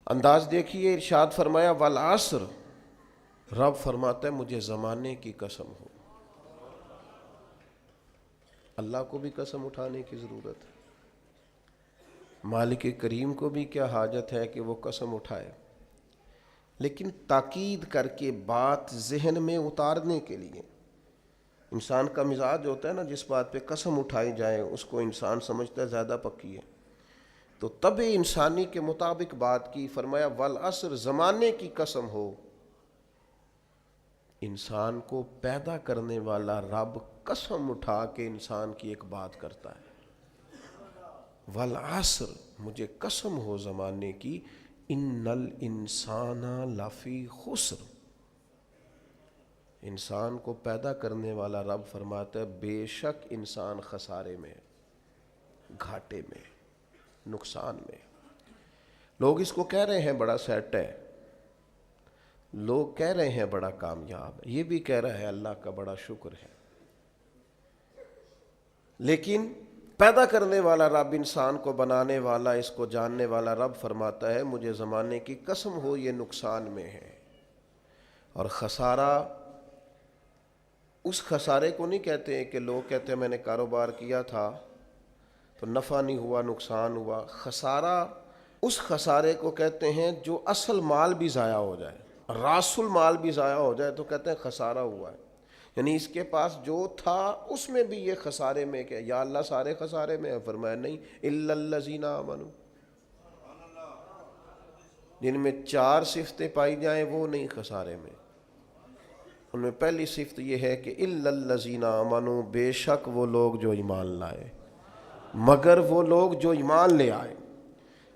انداز دیکھیے، ارشاد فرمایا والعصر، رب فرماتا ہے مجھے زمانے کی قسم ہو۔ اللہ کو بھی قسم اٹھانے کی ضرورت ہے، مالک کریم کو بھی کیا حاجت ہے کہ وہ قسم اٹھائے، لیکن تاکید کر کے بات ذہن میں اتارنے کے لیے۔ انسان کا مزاج ہوتا ہے نا، جس بات پہ قسم اٹھائی جائے اس کو انسان سمجھتا ہے زیادہ پکی ہے، تو طبع انسانی کے مطابق بات کی، فرمایا والعصر، زمانے کی قسم ہو۔ انسان کو پیدا کرنے والا رب قسم اٹھا کے انسان کی ایک بات کرتا ہے، والعصر، مجھے قسم ہو زمانے کی، ان الانسان لفی خسر۔ انسان کو پیدا کرنے والا رب فرماتا ہے بے شک انسان خسارے میں، گھاٹے میں، نقصان میں۔ لوگ اس کو کہہ رہے ہیں بڑا سیٹ ہے، لوگ کہہ رہے ہیں بڑا کامیاب ہے، یہ بھی کہہ رہا ہے اللہ کا بڑا شکر ہے، لیکن پیدا کرنے والا رب، انسان کو بنانے والا، اس کو جاننے والا رب فرماتا ہے مجھے زمانے کی قسم ہو یہ نقصان میں ہے۔ اور خسارہ، اس خسارے کو نہیں کہتے ہیں کہ لوگ کہتے ہیں میں نے کاروبار کیا تھا تو نفع نہیں ہوا، نقصان ہوا۔ خسارہ اس خسارے کو کہتے ہیں جو اصل مال بھی ضائع ہو جائے، راس المال بھی ضائع ہو جائے تو کہتے ہیں خسارہ ہوا ہے، یعنی اس کے پاس جو تھا اس میں بھی یہ خسارے میں کیا؟ یا اللہ سارے خسارے میں ہے؟ فرمایا نہیں، الا الذین آمنوا، جن میں 4 صفتیں پائی جائیں وہ نہیں خسارے میں۔ ان میں پہلی صفت یہ ہے کہ الا الذین آمنوا، بے شک وہ لوگ جو ایمان لائے، مگر وہ لوگ جو ایمان لے آئے،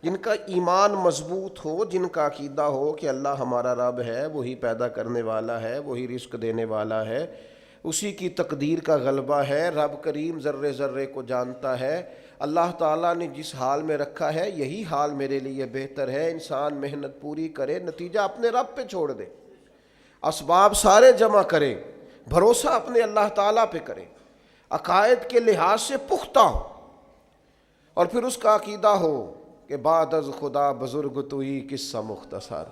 جن کا ایمان مضبوط ہو، جن کا عقیدہ ہو کہ اللہ ہمارا رب ہے، وہی پیدا کرنے والا ہے، وہی رزق دینے والا ہے، اسی کی تقدیر کا غلبہ ہے، رب کریم ذرے ذرے کو جانتا ہے، اللہ تعالیٰ نے جس حال میں رکھا ہے یہی حال میرے لیے بہتر ہے۔ انسان محنت پوری کرے، نتیجہ اپنے رب پہ چھوڑ دے، اسباب سارے جمع کرے، بھروسہ اپنے اللہ تعالیٰ پہ کرے، عقائد کے لحاظ سے پختہ ہو، اور پھر اس کا عقیدہ ہو کہ بعد از خدا بزرگ توئی قصہ مختصر،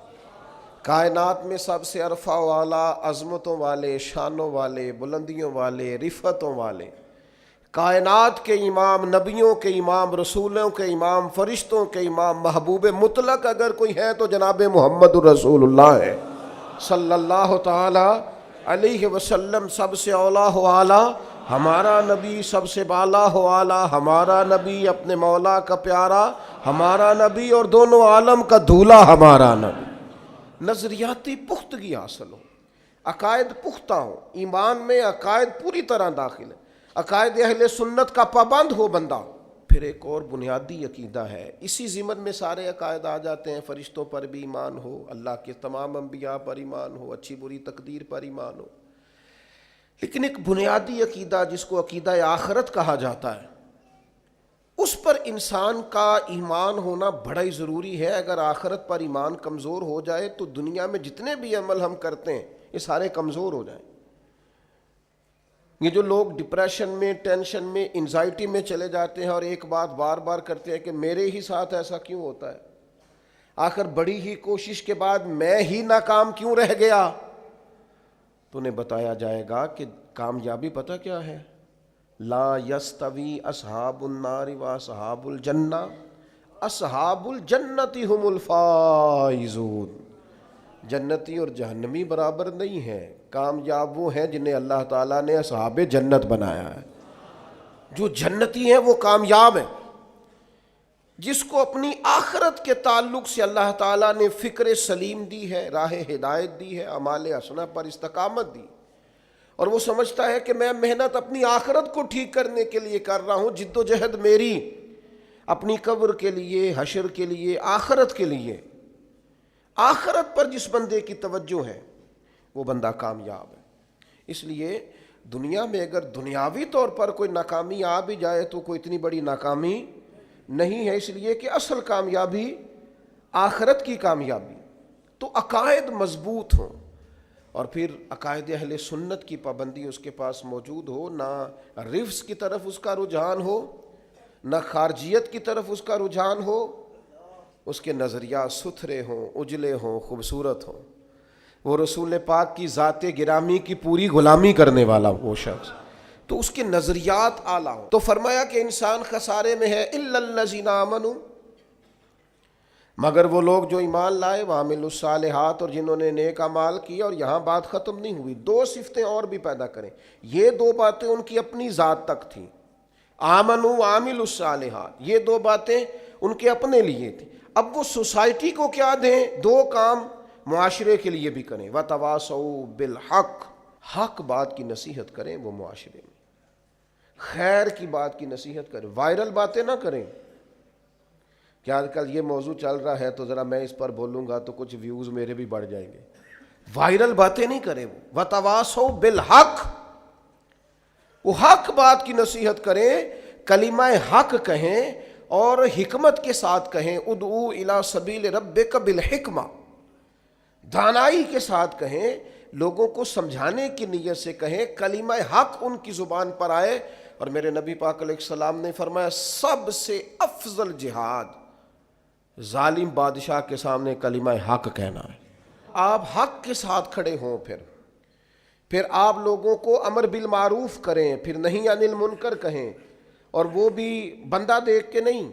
کائنات میں سب سے عرفہ والا، عظمتوں والے، شانوں والے، بلندیوں والے، رفتوں والے، کائنات کے امام، نبیوں کے امام، رسولوں کے امام، فرشتوں کے امام، محبوب مطلق اگر کوئی ہے تو جناب محمد رسول اللہ ہے صلی اللہ تعالی علیہ وسلم۔ سب سے اولا ہو اعلیٰ ہمارا نبی، سب سے بالا ہو اعلیٰ ہمارا نبی، اپنے مولا کا پیارا ہمارا نبی، اور دونوں عالم کا دھولا ہمارا نبی۔ نظریاتی پختگی حاصل ہو، عقائد پختہ ہو، ایمان میں عقائد پوری طرح داخل ہے، عقائد اہل سنت کا پابند ہو بندہ۔ پھر ایک اور بنیادی عقیدہ ہے، اسی ضمن میں سارے عقائد آ جاتے ہیں، فرشتوں پر بھی ایمان ہو، اللہ کے تمام انبیاء پر ایمان ہو، اچھی بری تقدیر پر ایمان ہو، لیکن ایک بنیادی عقیدہ جس کو عقیدہ آخرت کہا جاتا ہے، اس پر انسان کا ایمان ہونا بڑا ہی ضروری ہے۔ اگر آخرت پر ایمان کمزور ہو جائے تو دنیا میں جتنے بھی عمل ہم کرتے ہیں یہ سارے کمزور ہو جائیں۔ یہ جو لوگ ڈپریشن میں، ٹینشن میں، انزائٹی میں چلے جاتے ہیں اور ایک بات بار بار کرتے ہیں کہ میرے ہی ساتھ ایسا کیوں ہوتا ہے، آخر بڑی ہی کوشش کے بعد میں ہی ناکام کیوں رہ گیا، تو انہیں بتایا جائے گا کہ کامیابی پتہ کیا ہے؟ لا یستوی اصحاب النار و اصحاب الجنہ، اصحاب الجنت هم الفائزون۔ جنتی اور جہنمی برابر نہیں ہیں، کامیاب وہ ہیں جنہیں اللہ تعالیٰ نے اصحاب جنت بنایا ہے۔ جو جنتی ہیں وہ کامیاب ہیں، جس کو اپنی آخرت کے تعلق سے اللہ تعالیٰ نے فکر سلیم دی ہے، راہ ہدایت دی ہے، اعمال حسنہ پر استقامت دی، اور وہ سمجھتا ہے کہ میں محنت اپنی آخرت کو ٹھیک کرنے کے لیے کر رہا ہوں، جد و جہد میری اپنی قبر کے لیے، حشر کے لیے، آخرت کے لیے۔ آخرت پر جس بندے کی توجہ ہے وہ بندہ کامیاب ہے۔ اس لیے دنیا میں اگر دنیاوی طور پر کوئی ناکامی آ بھی جائے تو کوئی اتنی بڑی ناکامی نہیں ہے، اس لیے کہ اصل کامیابی آخرت کی کامیابی۔ تو عقائد مضبوط ہوں، اور پھر عقائد اہل سنت کی پابندی اس کے پاس موجود ہو، نہ رفض کی طرف اس کا رجحان ہو، نہ خارجیت کی طرف اس کا رجحان ہو، اس کے نظریات ستھرے ہوں، اجلے ہوں، خوبصورت ہوں، وہ رسول پاک کی ذات گرامی کی پوری غلامی کرنے والا وہ شخص، تو اس کے نظریات اعلیٰ ہوں۔ تو فرمایا کہ انسان خسارے میں ہے الا الذین آمنوا، مگر وہ لوگ جو ایمان لائے، وعملوا الصالحات، اور جنہوں نے نیک اعمال کیا۔ اور یہاں بات ختم نہیں ہوئی، دو صفتیں اور بھی پیدا کریں۔ یہ دو باتیں ان کی اپنی ذات تک تھیں، آمنوا وعملوا الصالحات، یہ دو باتیں ان کے اپنے لیے تھیں۔ اب وہ سوسائٹی کو کیا دیں؟ دو کام معاشرے کے لیے بھی کریں، وتواصوا بالحق، حق بات کی نصیحت کریں وہ معاشرے میں، خیر کی بات کی نصیحت کریں، وائرل باتیں نہ کریں۔ کہ آج کل یہ موضوع چل رہا ہے تو ذرا میں اس پر بولوں گا تو کچھ ویوز میرے بھی بڑھ جائیں گے، وائرل باتیں نہیں کریں وہ، وتواصوا بالحق، وہ حق بات کی نصیحت کریں، کلمہ حق کہیں اور حکمت کے ساتھ کہیں، ادعو الی سبیل ربک بالحکمہ، دانائی کے ساتھ کہیں، لوگوں کو سمجھانے کی نیت سے کہیں، کلمہ حق ان کی زبان پر آئے۔ اور میرے نبی پاک علیہ السلام نے فرمایا سب سے افضل جہاد ظالم بادشاہ کے سامنے کلمہ حق کہنا ہے۔ آپ حق کے ساتھ کھڑے ہوں، پھر آپ لوگوں کو امر بالمعروف کریں، پھر نہی عن المنکر کہیں، اور وہ بھی بندہ دیکھ کے نہیں۔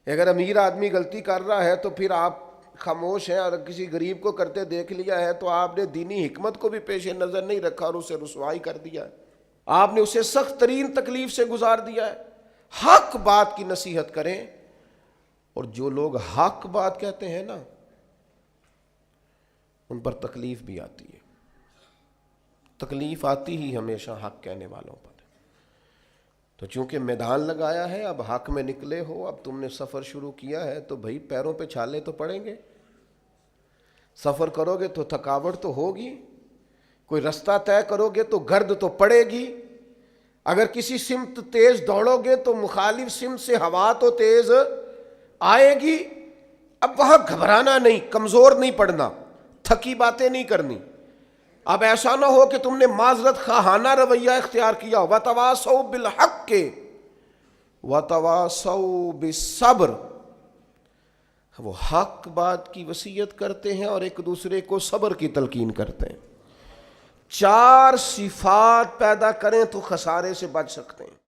اگر امیر آدمی غلطی کر رہا ہے تو پھر آپ خاموش ہیں، اور کسی غریب کو کرتے دیکھ لیا ہے تو آپ نے دینی حکمت کو بھی پیش نظر نہیں رکھا اور اسے رسوائی کر دیا ہے، آپ نے اسے سخت ترین تکلیف سے گزار دیا ہے۔ حق بات کی نصیحت کریں، اور جو لوگ حق بات کہتے ہیں نا ان پر تکلیف بھی آتی ہے، تکلیف آتی ہی ہمیشہ حق کہنے والوں پر۔ تو چونکہ میدان لگایا ہے، اب حق میں نکلے ہو، اب تم نے سفر شروع کیا ہے تو بھائی پیروں پہ چھالے تو پڑیں گے، سفر کرو گے تو تھکاوٹ تو ہوگی، کوئی رستہ طے کرو گے تو گرد تو پڑے گی، اگر کسی سمت تیز دوڑو گے تو مخالف سمت سے ہوا تو تیز آئے گی۔ اب وہاں گھبرانا نہیں، کمزور نہیں پڑنا، تھکی باتیں نہیں کرنی۔ اب ایسا نہ ہو کہ تم نے معذرت خواہانہ رویہ اختیار کیا، وتواصوا بالحق وتواصوا بالصبر، وہ حق بات کی وصیت کرتے ہیں اور ایک دوسرے کو صبر کی تلقین کرتے ہیں۔ چار صفات پیدا کریں تو خسارے سے بچ سکتے ہیں۔